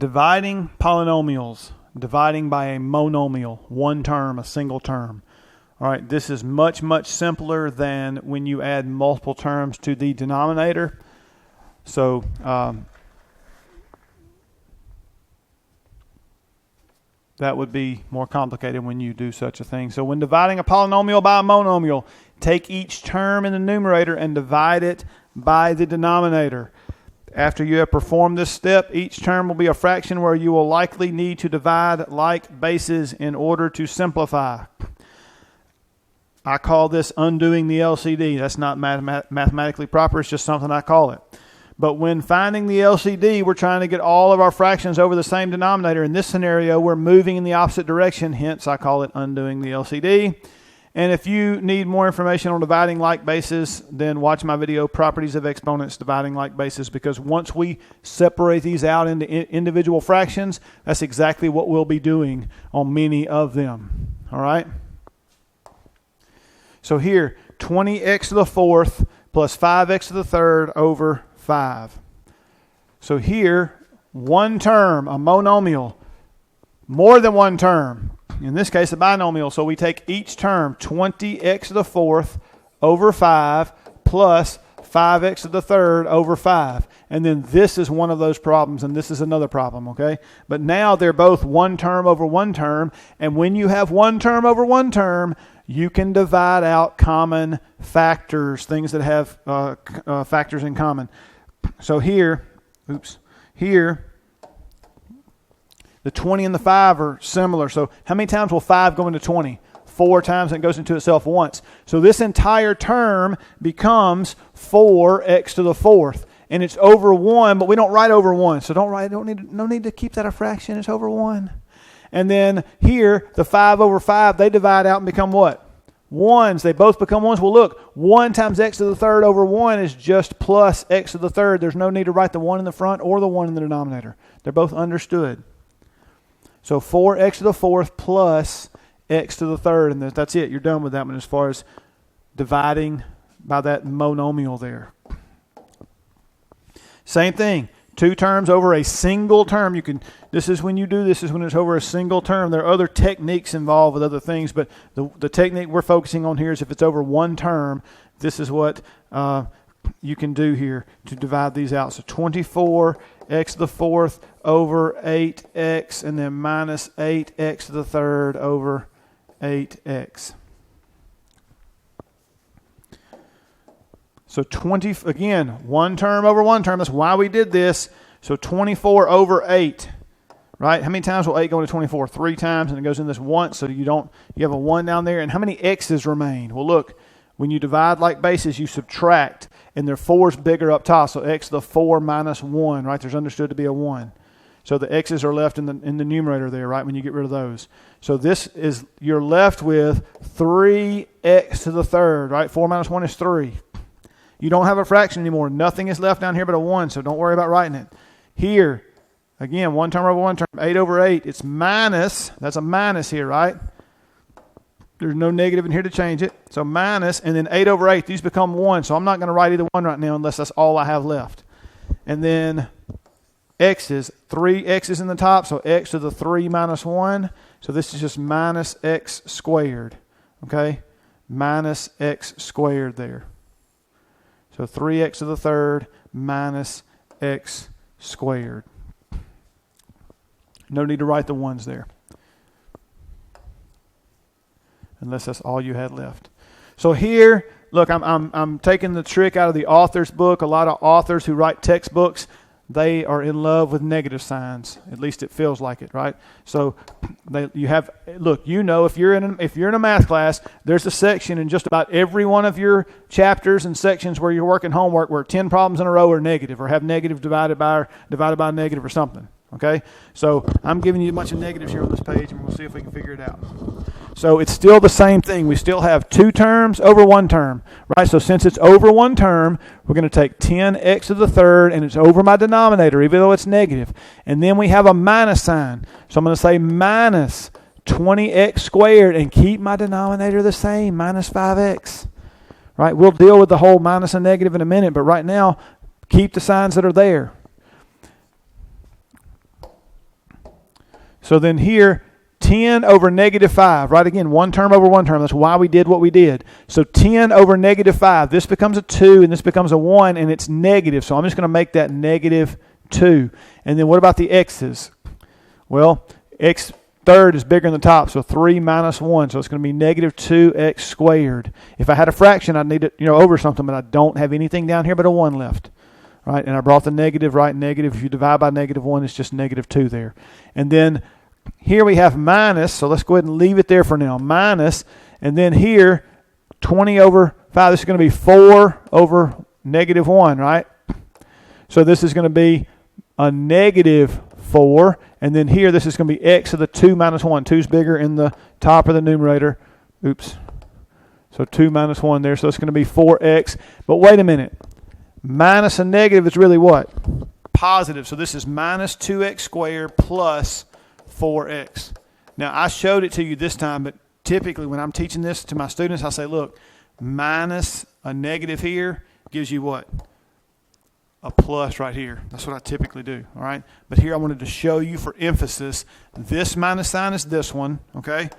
Dividing polynomials, dividing by a monomial, one term, a single term. All right, this is much, much simpler than when you add multiple terms to the denominator. So that would be more complicated when you do such a thing. So when dividing a polynomial by a monomial, take each term in the numerator and divide it by the denominator. After you have performed this step, each term will be a fraction where you will likely need to divide like bases in order to simplify. I call this undoing the LCD. That's not mathematically proper. It's just something I call it. But when finding the LCD, we're trying to get all of our fractions over the same denominator. In this scenario, we're moving in the opposite direction. Hence, I call it undoing the LCD. And if you need more information on dividing like bases, then watch my video, Properties of Exponents, Dividing Like Bases, because once we separate these out into individual fractions, that's exactly what we'll be doing on many of them. All right? So here, 20x to the fourth plus 5x to the third over 5. So here, one term, a monomial, more than one term. In this case, a binomial. So we take each term, 20x to the fourth over 5 plus 5x to the third over 5. And then this is one of those problems, and this is another problem, okay? But now they're both one term over one term. And when you have one term over one term, you can divide out common factors, things that have factors in common. So here, here, the 20 and the 5 are similar. So how many times will 5 go into 20? 4 times, and it goes into itself once. So this entire term becomes 4x to the fourth. And it's over 1, but we don't write over 1. So no need to keep that a fraction. It's over 1. And then here, the 5 over 5, they divide out and become what? 1s. They both become 1s. Well, look, 1 times x to the third over 1 is just plus x to the third. There's no need to write the 1 in the front or the 1 in the denominator. They're both understood. So 4x to the fourth plus x to the third. And that's it. You're done with that one as far as dividing by that monomial there. Same thing. 2 terms over a single term. This is when you do this is when it's over a single term. There are other techniques involved with other things, but the technique we're focusing on here is if it's over one term, this is what you can do here to divide these out. So 24x to the fourth over 8x, and then minus 8x to the third over 8x. So again, one term over one term. That's why we did this. So 24 over 8, right? How many times will 8 go into 24? 3 times, and it goes in this once, so you have a 1 down there. And how many x's remain? Well, look, when you divide like bases, you subtract, and their 4's bigger up top. So x to the 4 minus 1, right? There's understood to be a 1. So the x's are left in the numerator there, right, when you get rid of those. So you're left with 3x to the third, right? 4 minus 1 is 3. You don't have a fraction anymore. Nothing is left down here but a 1, so don't worry about writing it. Here, again, one term over one term, 8 over 8. It's minus. That's a minus here, right? There's no negative in here to change it. So minus, and then 8 over 8. These become 1, so I'm not going to write either one right now unless that's all I have left. And then x's, 3 x's in the top, so x to the 3 minus 1. So this is just minus x squared, okay? Minus x squared there. So 3x to the third minus x squared. No need to write the 1s there, unless that's all you had left. So here, look, I'm taking the trick out of the author's book. A lot of authors who write textbooks, they are in love with negative signs. At least it feels like it, right? So if you're in a math class, there's a section in just about every one of your chapters and sections where you're working homework where 10 problems in a row are negative or have negative divided by negative or something. Okay? So I'm giving you a bunch of negatives here on this page, and we'll see if we can figure it out. So it's still the same thing. We still have 2 terms over one term, right? So since it's over one term, we're going to take 10x to the third, and it's over my denominator, even though it's negative. And then we have a minus sign. So I'm going to say minus 20x squared and keep my denominator the same, minus 5x. Right? We'll deal with the whole minus and negative in a minute, but right now, keep the signs that are there. So then here, 10 over negative 5, right? Again, one term over one term. That's why we did what we did. So 10 over negative 5. This becomes a 2, and this becomes a 1, and it's negative. So I'm just going to make that negative 2. And then what about the x's? Well, x third is bigger than the top, so 3 minus 1. So it's going to be negative 2x squared. If I had a fraction, I'd need it over something, but I don't have anything down here but a 1 left. Right? And I brought the negative right negative. If you divide by negative 1, it's just negative 2 there. And then here we have minus, so let's go ahead and leave it there for now. Minus, and then here, 20 over 5. This is going to be 4 over negative 1, right? So this is going to be a negative 4. And then here, this is going to be x to the 2 minus 1. 2 is bigger in the top of the numerator. Oops. So 2 minus 1 there. So it's going to be 4x. But wait a minute. Minus a negative is really what? Positive. So this is minus 2x squared plus 4x. Now, I showed it to you this time, but typically when I'm teaching this to my students, I say, look, minus a negative here gives you what? A plus right here. That's what I typically do, all right? But here I wanted to show you for emphasis, this minus sign is this one, okay?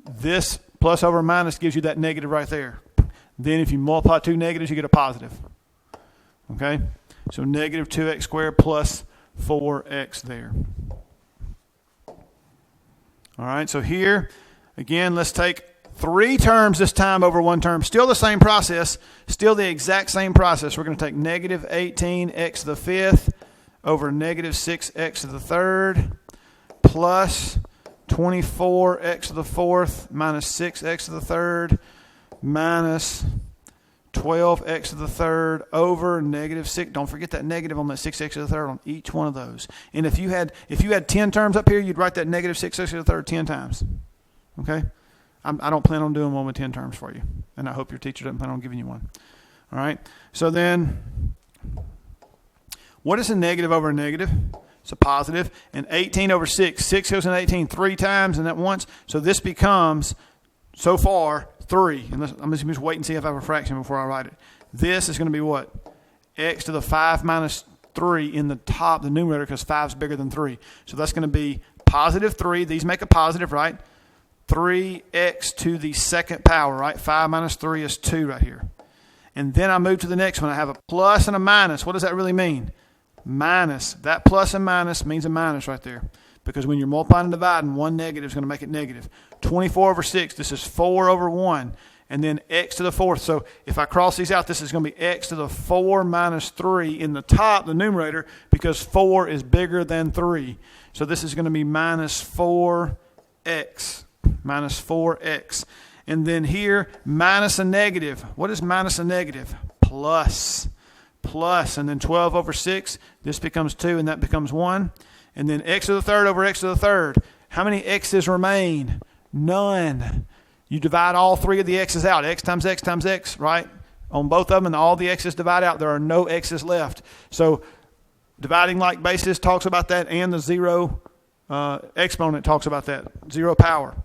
This plus over minus gives you that negative right there. Then if you multiply two negatives, you get a positive, okay? So negative 2x squared plus 4x there. All right, so here, again, let's take 3 terms this time over 1 term. Still the same process, still the exact same process. We're going to take negative 18x to the 5th over negative 6x to the 3rd plus 24x to the 4th minus 6x to the 3rd minus 12x to the 3rd over negative 6. Don't forget that negative on that 6x to the 3rd on each one of those. And if you had 10 terms up here, you'd write that negative 6x to the 3rd 10 times. Okay? I don't plan on doing one with 10 terms for you. And I hope your teacher doesn't plan on giving you one. All right? So then, what is a negative over a negative? It's a positive. And 18 over 6. 6 goes in 18 3 times and that once. So this becomes, so far, 3. And I'm just wait and see if I have a fraction before I write it. This is going to be what? X to the 5 minus 3 in the top, the numerator, because 5 is bigger than 3. So that's going to be positive 3. These make a positive, right? 3x to the 2nd power, right? 5 minus 3 is 2 right here. And then I move to the next one. I have a plus and a minus. What does that really mean? Minus. That plus and minus means a minus right there. Because when you're multiplying and dividing, one negative is going to make it negative. 24 over 6, this is 4 over 1. And then x to the 4th. So if I cross these out, this is going to be x to the 4 minus 3 in the top, the numerator, because 4 is bigger than 3. So this is going to be minus 4x. Minus 4x. And then here, minus a negative. What is minus a negative? Plus. Plus. And then 12 over 6. This becomes 2 and that becomes 1. And then x to the 3rd over x to the 3rd. How many x's remain? None. You divide all 3 of the x's out. X times x times x, right? On both of them, and all the x's divide out. There are no x's left. So dividing like basis talks about that, and the 0 exponent talks about that. 0 power.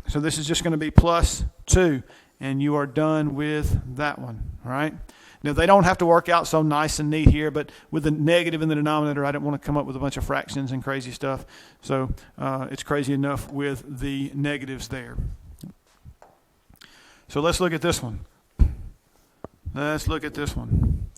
So this is just going to be plus 2. And you are done with that one. All right? Now, they don't have to work out so nice and neat here, but with the negative in the denominator, I didn't want to come up with a bunch of fractions and crazy stuff. So it's crazy enough with the negatives there. So let's look at this one. Let's look at this one.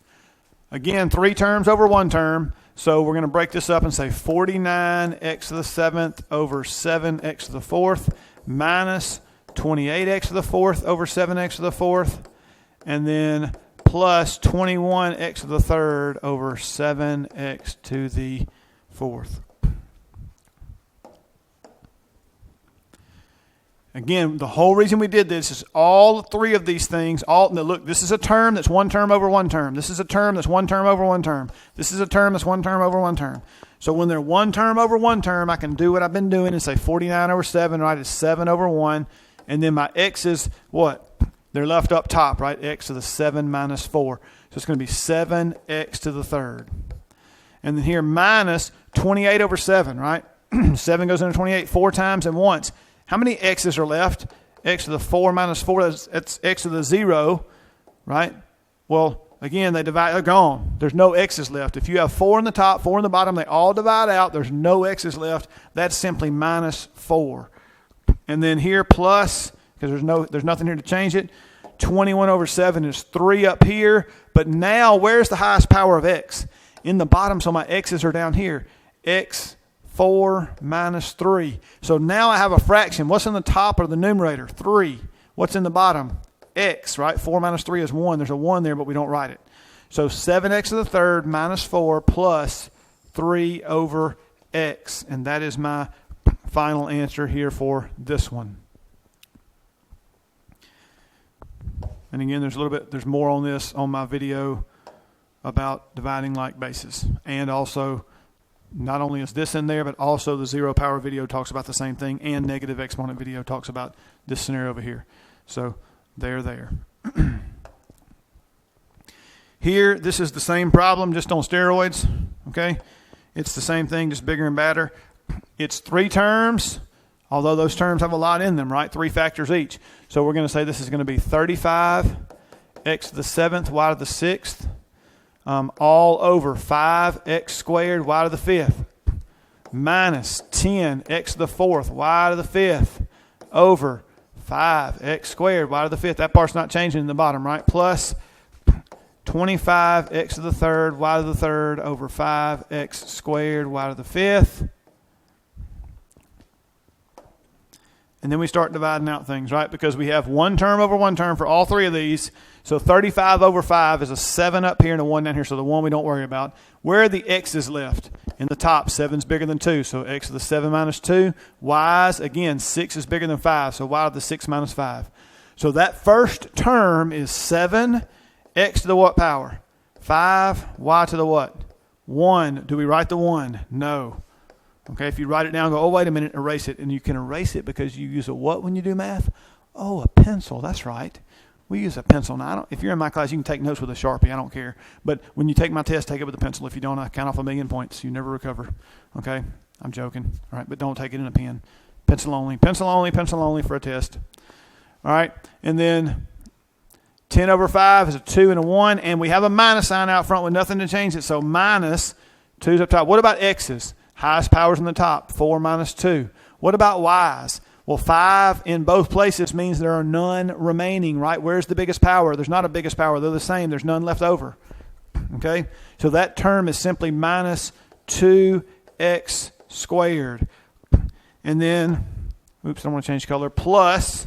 Again, 3 terms over 1 term. So we're going to break this up and say 49x to the 7th over 7x to the 4th minus 28x to the 4th over 7x to the 4th. And then plus 21x to the 3rd over 7x to the 4th. Again, the whole reason we did this is all 3 of these things. Now look, this is a term that's 1 term over 1 term. This is a term that's 1 term over 1 term. This is a term that's 1 term over 1 term. So when they're 1 term over 1 term, I can do what I've been doing and say 49 over 7, right? It's 7 over 1. And then my x's, what? They're left up top, right? X to the 7 minus 4. So it's going to be 7x to the 3rd. And then here minus 28 over 7, right? 7 goes into 28 4 times and once. How many x's are left? X to the 4 minus 4, that's x to the 0, right? Well, again, they're gone. There's no x's left. If you have 4 in the top, 4 in the bottom, they all divide out. There's no x's left. That's simply minus 4. And then here plus, because there's nothing here to change it, 21 over 7 is 3 up here. But now, where's the highest power of x? In the bottom, so my x's are down here. X 4 minus 3. So now I have a fraction. What's in the top of the numerator? 3. What's in the bottom? X, right? 4 minus 3 is 1. There's a 1 there, but we don't write it. So 7x to the third minus 4 plus 3 over x. And that is my final answer here for this one. And again, there's more on this on my video about dividing like bases. And also, not only is this in there, but also the zero power video talks about the same thing, and negative exponent video talks about this scenario over here. So they're there. Here, this is the same problem, just on steroids. Okay, it's the same thing, just bigger and badder. It's 3 terms, although those terms have a lot in them, right? 3 factors each. So we're going to say this is going to be 35 x to the 7th, y to the 6th, all over 5x squared, y to the 5th, minus 10x to the 4th, y to the 5th, over 5x squared, y to the 5th. That part's not changing in the bottom, right? Plus 25x to the 3rd, y to the 3rd, over 5x squared, y to the 5th. And then we start dividing out things, right? Because we have 1 term over 1 term for all 3 of these. So 35 over 5 is a 7 up here and a 1 down here. So the 1 we don't worry about. Where are the x's left? In the top, 7's bigger than 2. So x to the 7 minus 2. Y's, again, 6 is bigger than 5. So y to the 6 minus 5. So that first term is 7 x to the what power? 5 y to the what? 1. Do we write the 1? No. Okay, if you write it down, go, oh, wait a minute, erase it. And you can erase it because you use a what when you do math? Oh, a pencil. That's right. We use a pencil. Now, if you're in my class, you can take notes with a Sharpie. I don't care. But when you take my test, take it with a pencil. If you don't, I count off 1,000,000 points. You never recover. Okay? I'm joking. All right, but don't take it in a pen. Pencil only. Pencil only. Pencil only for a test. All right? And then 10 over 5 is a 2 and a 1. And we have a minus sign out front with nothing to change it. So minus 2's up top. What about x's? Highest power's in the top, 4 minus 2. What about y's? Well, 5 in both places means there are none remaining, right? Where's the biggest power? There's not a biggest power. They're the same. There's none left over. Okay? So that term is simply minus 2x squared. And then, oops, I don't want to change color, plus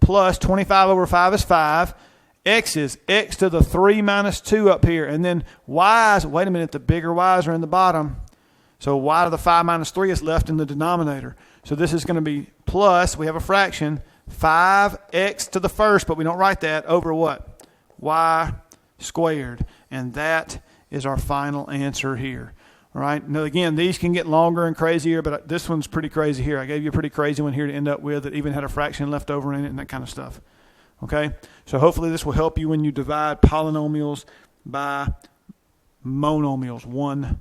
25 over 5 is 5. X is x to the 3 minus 2 up here. And then y's, wait a minute, the bigger y's are in the bottom. So y to the 5 minus 3 is left in the denominator. So this is going to be plus, we have a fraction, 5x to the first, but we don't write that, over what? Y squared. And that is our final answer here. All right. Now, again, these can get longer and crazier, but this one's pretty crazy here. I gave you a pretty crazy one here to end up with that even had a fraction left over in it and that kind of stuff. Okay. So hopefully this will help you when you divide polynomials by monomials, one